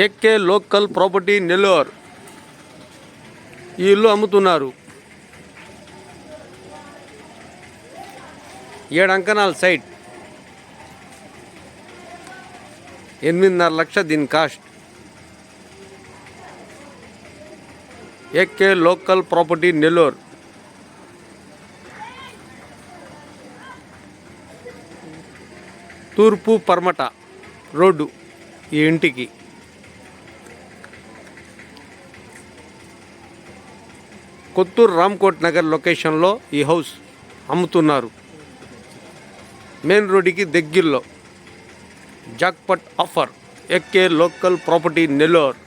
ఎక్కే local property Nellore. ఈ ఇల్లు అమ్ముతున్నారు. 7 అంకణాల సైట్, 8.5 లక్షలు దీని కాస్ట్. ఎక్కే లోకల్ ప్రాపర్టీ నెల్లూరు. తూర్పు పర్మట రోడ్డు ఈ ఇంటికి. కొత్తూరు రామ్కోట్ నగర్ లొకేషన్లో ఈ హౌస్ అమ్ముతున్నారు. మెయిన్ రోడ్డుకి దగ్గరలో. Jackpot offer. ఎక్కే లోకల్ ప్రాపర్టీ నెల్లూరు.